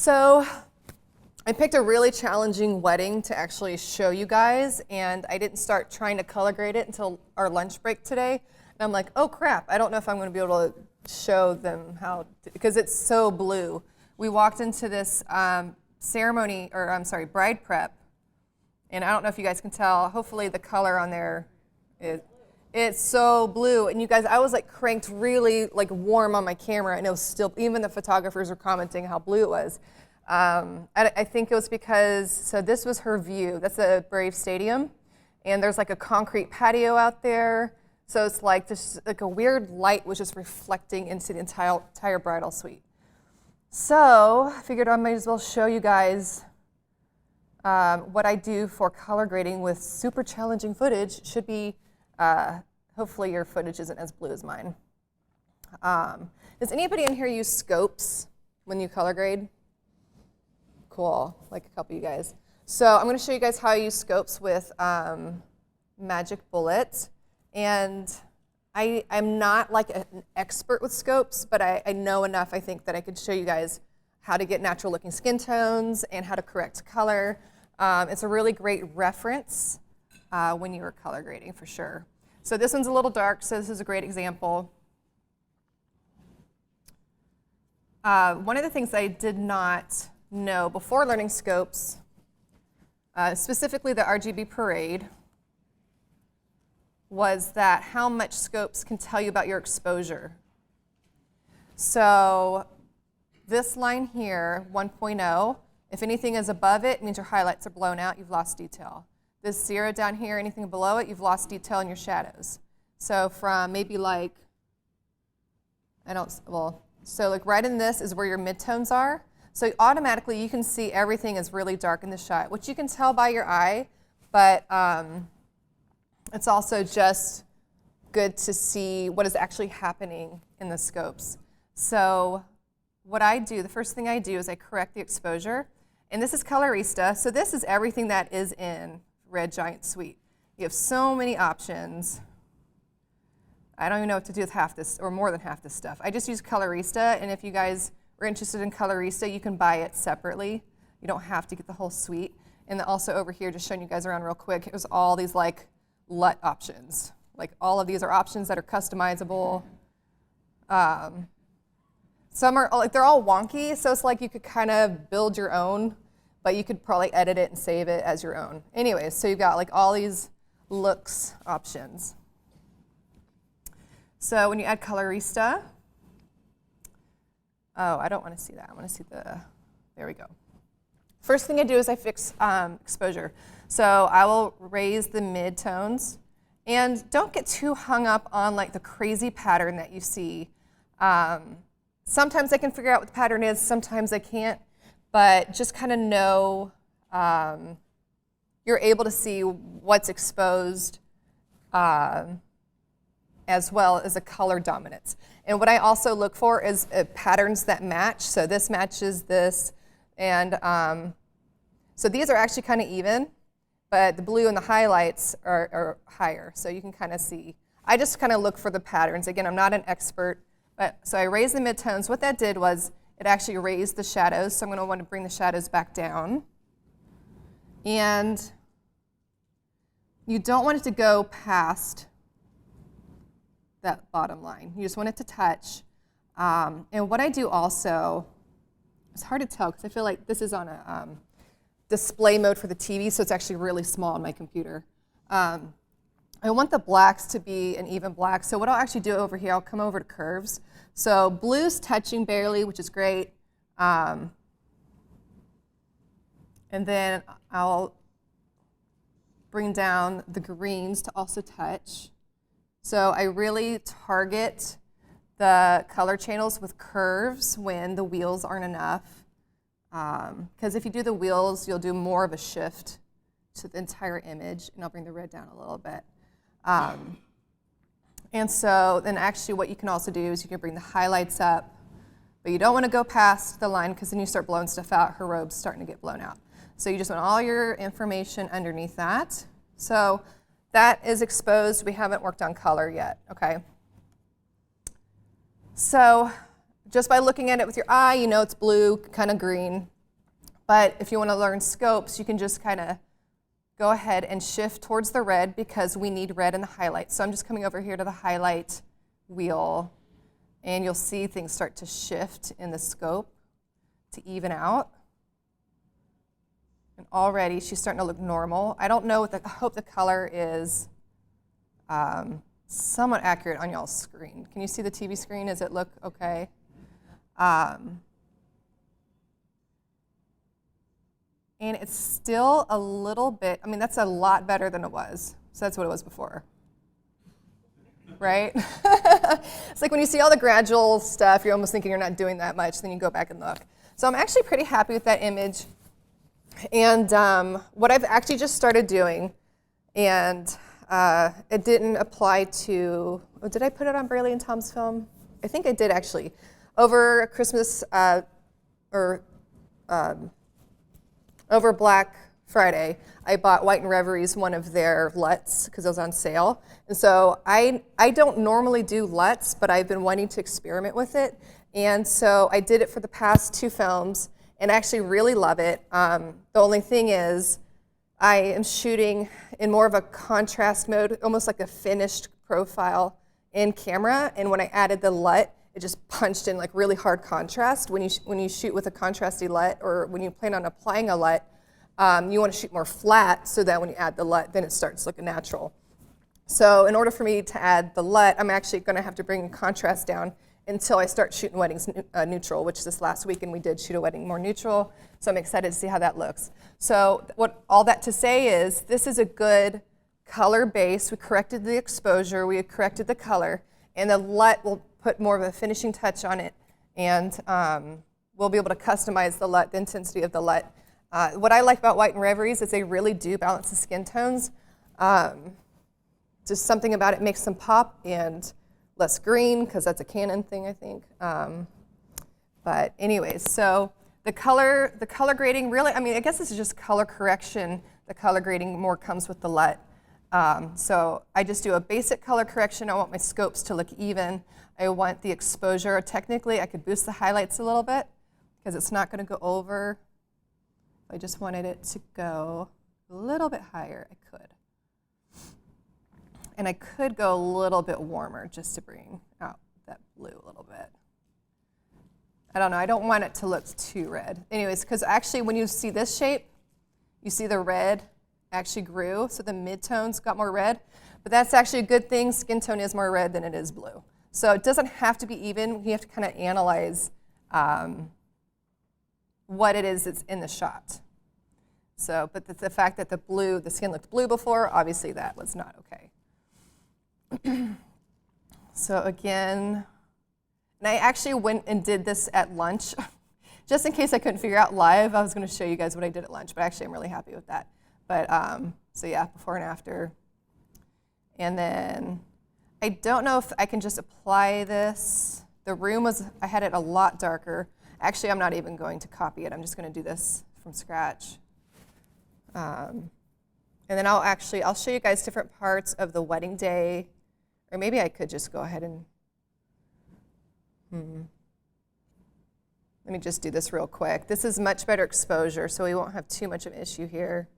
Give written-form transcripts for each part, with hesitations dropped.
So I picked a really challenging wedding to actually show you guys, and I didn't start trying to color grade it until our lunch break today. And I'm like, oh crap, I don't know if I'm going to be able to show them how, because it's so blue. We walked into this bride prep, and I don't know if you guys can tell, hopefully the color on there it's so blue. And you guys, I was like cranked really like warm on my camera, and it was still, even the photographers were commenting how blue it was. I think it was because, so this was her view. That's the Brave Stadium, and there's like a concrete patio out there. So it's like this, like a weird light was just reflecting into the entire bridal suite. So I figured I might as well show you guys what I do for color grading with super challenging footage. Should be, hopefully your footage isn't as blue as mine. Does anybody in here use scopes when you color grade? Cool, like a couple of you guys. So I'm going to show you guys how I use scopes with Magic Bullet. And I'm not like an expert with scopes, but I know enough, I think, that I could show you guys how to get natural looking skin tones and how to correct color. It's a really great reference when you are color grading for sure. So this one's a little dark, so this is a great example. One of the things I did not know before learning scopes, specifically the RGB parade, was that how much scopes can tell you about your exposure. So this line here, 1.0, if anything is above it, it means your highlights are blown out, you've lost detail. This 0 down here, anything below it, you've lost detail in your shadows. So from maybe like, so like right in this is where your midtones are. So automatically you can see everything is really dark in the shot, which you can tell by your eye, but it's also just good to see what is actually happening in the scopes. So what I do, the first thing I do is I correct the exposure. And this is Colorista, so this is everything that is in Red Giant Suite. You have so many options. I don't even know what to do with half this, or more than half this stuff. I just use Colorista, and if you guys are interested in Colorista, you can buy it separately. You don't have to get the whole suite. And then also over here, just showing you guys around real quick, it was all these like LUT options. Like all of these are options that are customizable. Some are, like they're all wonky, so it's like you could kind of build your own, but you could probably edit it and save it as your own. Anyways, so you've got like all these looks options. So when you add Colorista, oh, I don't want to see that. I want to see there we go. First thing I do is I fix exposure. So I will raise the mid-tones, and don't get too hung up on like the crazy pattern that you see. Sometimes I can figure out what the pattern is, sometimes I can't, but just kind of know you're able to see what's exposed as well as a color dominance. And what I also look for is patterns that match. So this matches this, and so these are actually kind of even, but the blue and the highlights are higher, so you can kind of see. I just kind of look for the patterns. Again, I'm not an expert, but so I raised the midtones. What that did was it actually raised the shadows, so I'm going to want to bring the shadows back down. And you don't want it to go past that bottom line. You just want it to touch. And what I do also, it's hard to tell because I feel like this is on a display mode for the TV, so it's actually really small on my computer. I want the blacks to be an even black, so what I'll actually do over here, I'll come over to curves. So blue's touching barely, which is great. And then I'll bring down the greens to also touch. So I really target the color channels with curves when the wheels aren't enough. Because if you do the wheels, you'll do more of a shift to the entire image, and I'll bring the red down a little bit. And so then actually what you can also do is you can bring the highlights up, but you don't want to go past the line because then you start blowing stuff out. Her robe's starting to get blown out. So you just want all your information underneath that. So that is exposed. We haven't worked on color yet, okay? So just by looking at it with your eye, you know it's blue, kind of green. But if you want to learn scopes, you can just kind of go ahead and shift towards the red because we need red in the highlight. So I'm just coming over here to the highlight wheel, and you'll see things start to shift in the scope to even out. And already she's starting to look normal. I don't know, I hope the color is somewhat accurate on y'all's screen. Can you see the TV screen? Does it look okay? And it's still a little bit, I mean, that's a lot better than it was. So that's what it was before. Right? It's like when you see all the gradual stuff, you're almost thinking you're not doing that much, then you go back and look. So I'm actually pretty happy with that image. And what I've actually just started doing, and it didn't apply to, oh, did I put it on Braley and Tom's film? I think I did actually. Over Christmas, over Black Friday, I bought White and Reverie's one of their LUTs because it was on sale. And so I don't normally do LUTs, but I've been wanting to experiment with it. And so I did it for the past 2 films, and I actually really love it. The only thing is I am shooting in more of a contrast mode, almost like a finished profile in camera. And when I added the LUT, it just punched in like really hard contrast. When you shoot with a contrasty LUT, or when you plan on applying a LUT, you want to shoot more flat so that when you add the LUT, then it starts looking natural. So in order for me to add the LUT, I'm actually going to have to bring contrast down until I start shooting weddings neutral, which this last weekend we did shoot a wedding more neutral. So I'm excited to see how that looks. So all that to say is this is a good color base. We corrected the exposure, we corrected the color, and the LUT will put more of a finishing touch on it, and we'll be able to customize the LUT, the intensity of the LUT. What I like about White and Reverie's is they really do balance the skin tones. Just something about it makes them pop, and less green, because that's a Canon thing, I think. But anyways, so the color grading really, I mean, I guess this is just color correction. The color grading more comes with the LUT. So I just do a basic color correction. I want my scopes to look even. I want the exposure. Technically, I could boost the highlights a little bit because it's not going to go over. I just wanted it to go a little bit higher. I could. And I could go a little bit warmer just to bring out that blue a little bit. I don't know. I don't want it to look too red. Anyways, because actually when you see this shape, you see the red actually grew, so the midtones got more red. But that's actually a good thing. Skin tone is more red than it is blue. So it doesn't have to be even. You have to kind of analyze what it is that's in the shot. So, but the fact that the skin looked blue before, obviously that was not okay. So again, and I actually went and did this at lunch. Just in case I couldn't figure out live, I was going to show you guys what I did at lunch, but actually I'm really happy with that. But so yeah, before and after. And then I don't know if I can just apply this. The room I had it a lot darker. Actually, I'm not even going to copy it. I'm just going to do this from scratch. And then I'll show you guys different parts of the wedding day. Or maybe I could just go ahead and, let me just do this real quick. This is much better exposure, so we won't have too much of an issue here.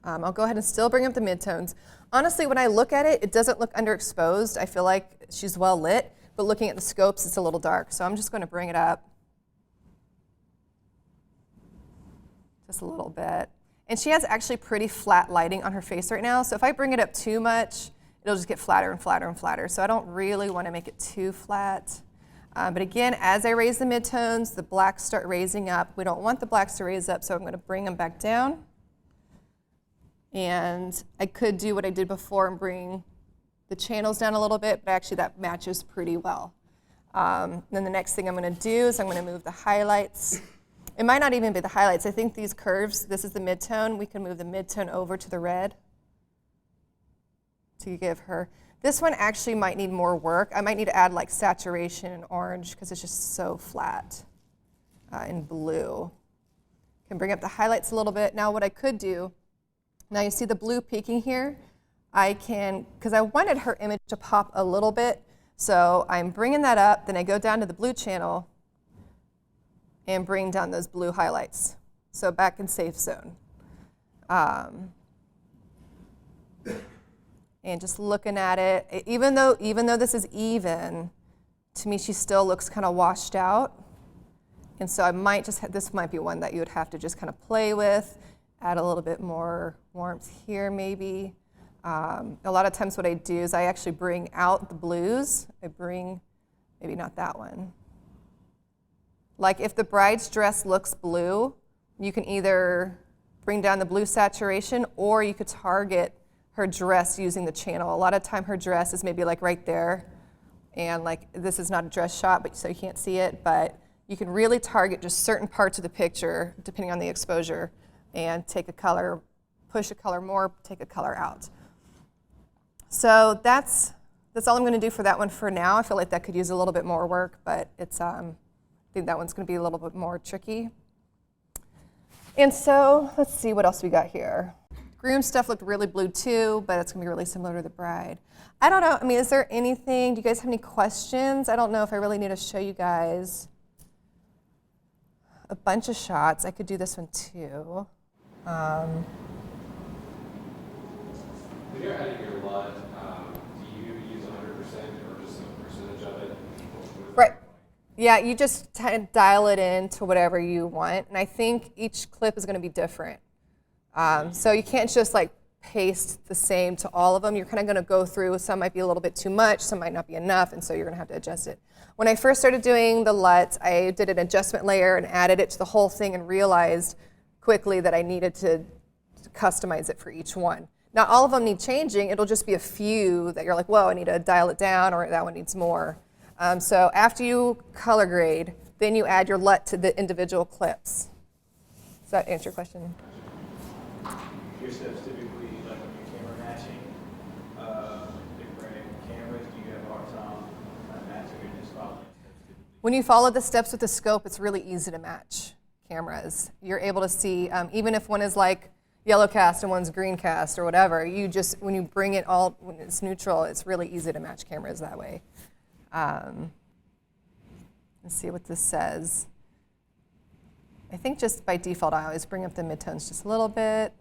I'll go ahead and still bring up the midtones. Honestly, when I look at it, it doesn't look underexposed. I feel like she's well lit, but looking at the scopes, it's a little dark. So I'm just going to bring it up just a little bit. And she has actually pretty flat lighting on her face right now. So if I bring it up too much, it'll just get flatter and flatter and flatter. So I don't really want to make it too flat. But again, as I raise the midtones, the blacks start raising up. We don't want the blacks to raise up, so I'm going to bring them back down. And I could do what I did before and bring the channels down a little bit, but actually that matches pretty well. Then the next thing I'm going to do is I'm going to move the highlights. It might not even be the highlights. I think these curves, this is the midtone. We can move the midtone over to the red to give her. This one actually might need more work. I might need to add like saturation and orange because it's just so flat in blue. Can bring up the highlights a little bit. Now what I could do, now you see the blue peeking here. I can, because I wanted her image to pop a little bit, So I'm bringing that up, then I go down to the blue channel and bring down those blue highlights. So back in safe zone. And just looking at it, even though this is even, to me she still looks kind of washed out. And so I might just, this might be one that you would have to just kind of play with, add a little bit more warmth here maybe. A lot of times what I do is I actually bring out the blues. I bring, maybe not that one. Like if the bride's dress looks blue, you can either bring down the blue saturation or you could target her dress using the channel. A lot of time her dress is maybe like right there. And like this is not a dress shot, but so you can't see it, but you can really target just certain parts of the picture depending on the exposure and take a color, push a color more, take a color out. So that's all I'm going to do for that one for now. I feel like that could use a little bit more work, but it's I think that one's going to be a little bit more tricky. And so let's see what else we got here. Groom stuff looked really blue too, but it's going to be really similar to the bride. I don't know. I mean, is there anything? Do you guys have any questions? I don't know if I really need to show you guys a bunch of shots. I could do this one too. When you're editing your LUT, do you use 100% or just some percentage of it? Right. Yeah, you just kind of dial it in to whatever you want. And I think each clip is going to be different. So you can't just like paste the same to all of them. You're kind of going to go through. Some might be a little bit too much. Some might not be enough. And so you're going to have to adjust it. When I first started doing the LUTs, I did an adjustment layer and added it to the whole thing and realized quickly that I needed to customize it for each one. Not all of them need changing. It'll just be a few that you're like, whoa, I need to dial it down, or that one needs more. So after you color grade, then you add your LUT to the individual clips. Does that answer your question? Your steps typically, like when you're camera matching different cameras, do you have a hard time matching or just following steps? When you follow the steps with the scope, it's really easy to match cameras. You're able to see, even if one is like yellow cast and one's green cast or whatever, you just, when you bring it all, when it's neutral, it's really easy to match cameras that way. Let's see what this says. I think just by default, I always bring up the midtones just a little bit.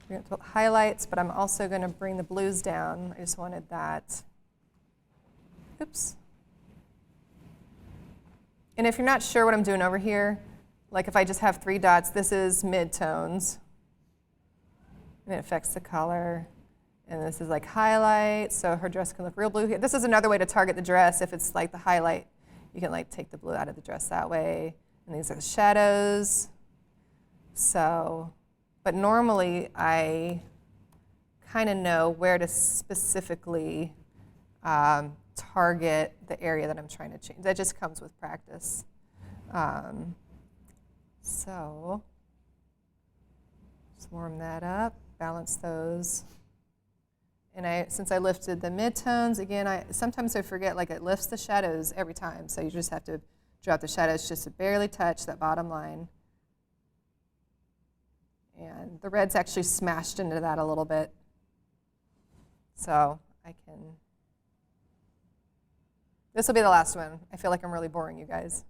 Bring up the highlights, but I'm also going to bring the blues down. I just wanted that. Oops. And if you're not sure what I'm doing over here, like if I just have 3 dots, this is midtones. And it affects the color. And this is like highlight, so her dress can look real blue here. This is another way to target the dress. If it's like the highlight, you can like take the blue out of the dress that way. And these are the shadows. So, but normally I kind of know where to specifically target the area that I'm trying to change. That just comes with practice. So, just warm that up, balance those. And since I lifted the midtones, again, sometimes I forget, like it lifts the shadows every time, so you just have to drop the shadows just to barely touch that bottom line. And the red's actually smashed into that a little bit. So I can, this will be the last one. I feel like I'm really boring you guys.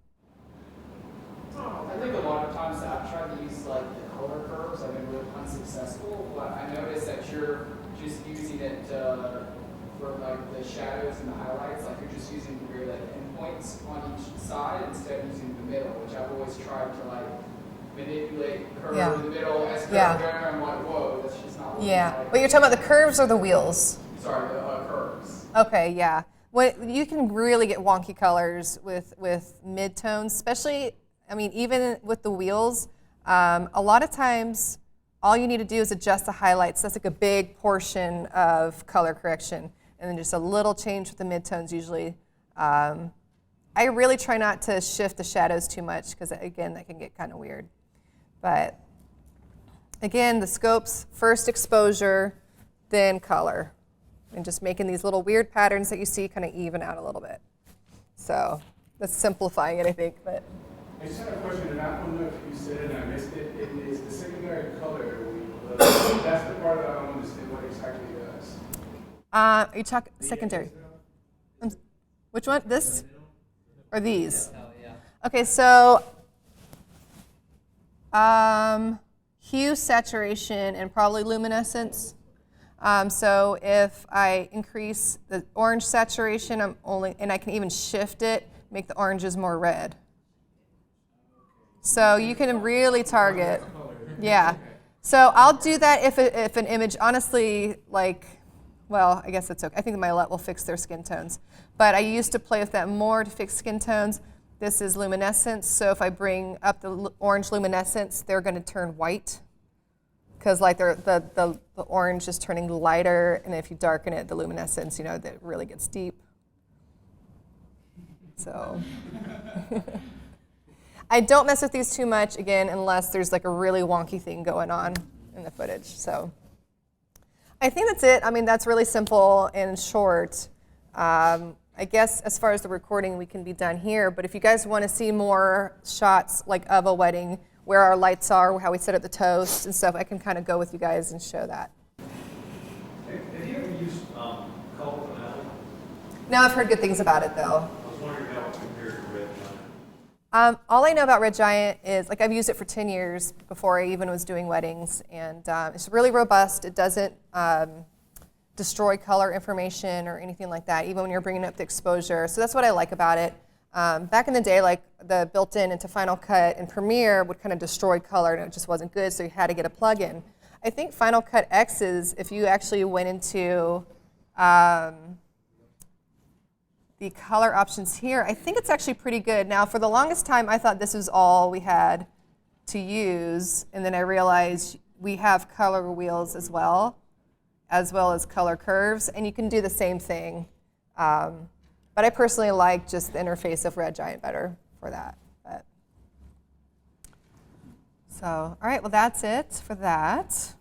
I think a lot of times I've tried to use like the color curves. I've been really unsuccessful, but I noticed that you're just using it for like the shadows and the highlights. Like you're just using your like endpoints on each side instead of using the middle, which I've always tried to like manipulate curve in the middle as curve there. I'm like, whoa, that's just not what But you're talking about the curves or the wheels? Sorry, the curves. Okay, yeah. You can really get wonky colors with midtones, especially, I mean, even with the wheels. A lot of times, all you need to do is adjust the highlights. That's like a big portion of color correction. And then just a little change with the midtones usually. I really try not to shift the shadows too much because, again, that can get kind of weird. But again, the scopes, first exposure, then color. And just making these little weird patterns that you see kind of even out a little bit. So that's simplifying it, I think. But I just had a question, and I don't know if you said it and I missed it. It is the secondary color wheel. That's the part that I don't understand what exactly it does. are you talking secondary? Which one? This? Or these? Oh, yeah. Okay, so hue, saturation, and probably luminescence. So if I increase the orange saturation, and I can even shift it, make the oranges more red. So you can really target. Yeah. So I'll do that if an image, honestly, like, well, I guess it's okay. I think my LUT will fix their skin tones. But I used to play with that more to fix skin tones. This is luminescence, so if I bring up the orange luminescence, they're going to turn white. Because like the orange is turning lighter, and if you darken it, the luminescence, you know, that really gets deep. So I don't mess with these too much, again, unless there's like a really wonky thing going on in the footage. So I think that's it. I mean, that's really simple and short. I guess as far as the recording, we can be done here. But if you guys want to see more shots like of a wedding, where our lights are, how we set up the toast and stuff, I can kind of go with you guys and show that. Have you ever used color finale? No, I've heard good things about it, though. I was wondering how it compared to Red Giant. All I know about Red Giant is, like, I've used it for 10 years before I even was doing weddings, and it's really robust. It doesn't destroy color information or anything like that, even when you're bringing up the exposure. So that's what I like about it. Back in the day, like the built-in into Final Cut and Premiere would kind of destroy color, and it just wasn't good, so you had to get a plug-in. I think Final Cut X's, if you actually went into the color options here, I think it's actually pretty good. Now, for the longest time, I thought this was all we had to use, and then I realized we have color wheels as well as color curves, and you can do the same thing. But I personally like just the interface of Red Giant better for that. So, all right, well, that's it for that.